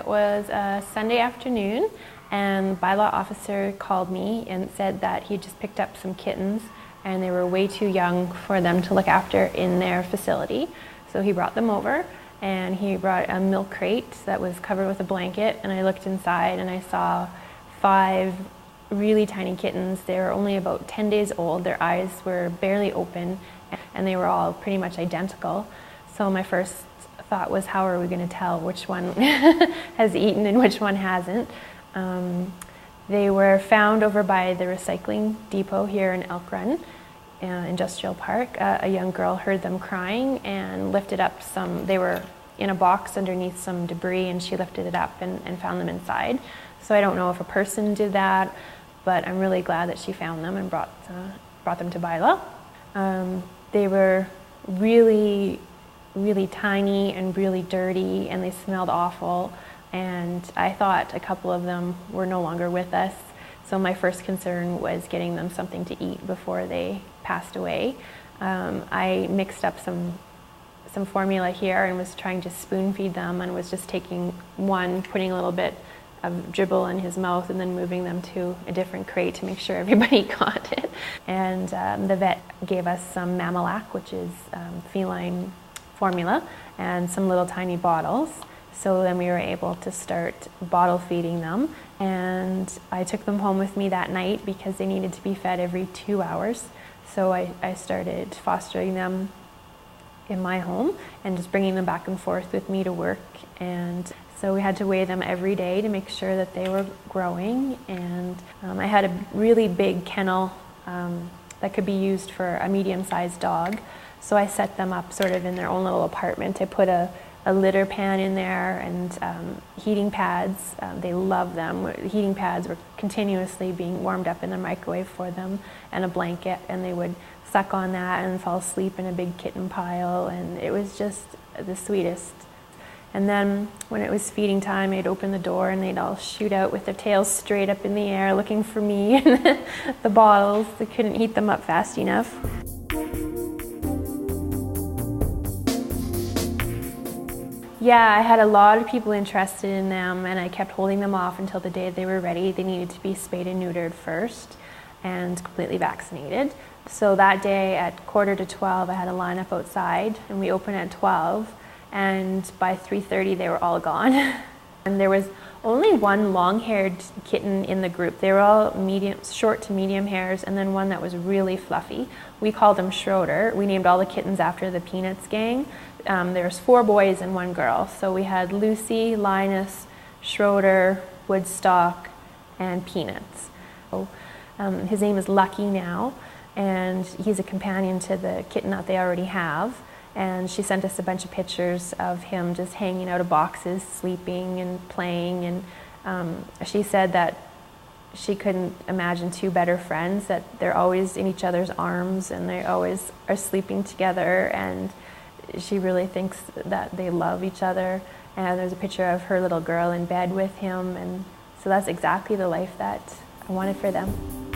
was a Sunday afternoon, and the bylaw officer called me and said that he just picked up some kittens and they were way too young for them to look after in their facility. So he brought them over, and he brought a milk crate that was covered with a blanket, and I looked inside and I saw 5 really tiny kittens. They were only about 10 days old. Their eyes were barely open, and they were all pretty much identical. So my first thought was, how are we going to tell which one has eaten and which one hasn't? They were found over by the recycling depot here in Elk Run Industrial Park. A young girl heard them crying and lifted up some. They were in a box underneath some debris, and she lifted it up and found them inside. So I don't know if a person did that, but I'm really glad that she found them and brought them to Byla. They were really tiny and really dirty, and they smelled awful, and I thought a couple of them were no longer with us. So my first concern was getting them something to eat before they passed away. I mixed up some formula here and was trying to spoon feed them, and was just taking one, putting a little bit of dribble in his mouth, and then moving them to a different crate to make sure everybody got it. And the vet gave us some Mamalac, which is feline formula, and some little tiny bottles. So then we were able to start bottle feeding them, and I took them home with me that night because they needed to be fed every 2 hours. So I started fostering them in my home and just bringing them back and forth with me to work. And so we had to weigh them every day to make sure that they were growing. And I had a really big kennel that could be used for a medium-sized dog. So I set them up sort of in their own little apartment. I put a litter pan in there and heating pads. They love them. Heating pads were continuously being warmed up in the microwave for them, and a blanket, and they would suck on that and fall asleep in a big kitten pile, and it was just the sweetest. And then when it was feeding time, I'd open the door and they'd all shoot out with their tails straight up in the air looking for me and the bottles. They couldn't heat them up fast enough. Yeah, I had a lot of people interested in them, and I kept holding them off until the day they were ready. They needed to be spayed and neutered first and completely vaccinated. So that day at 11:45, I had a lineup outside, and we opened at 12, and by 3:30 they were all gone. And there was only one long-haired kitten in the group. They were all short to medium hairs, and then one that was really fluffy. We called him Schroeder. We named all the kittens after the Peanuts gang. There's 4 boys and 1 girl. So we had Lucy, Linus, Schroeder, Woodstock, and Peanuts. So, his name is Lucky now, and he's a companion to the kitten that they already have. And she sent us a bunch of pictures of him just hanging out of boxes, sleeping and playing. And she said that she couldn't imagine 2 better friends, that they're always in each other's arms and they always are sleeping together. And she really thinks that they love each other. And there's a picture of her little girl in bed with him. And so that's exactly the life that I wanted for them.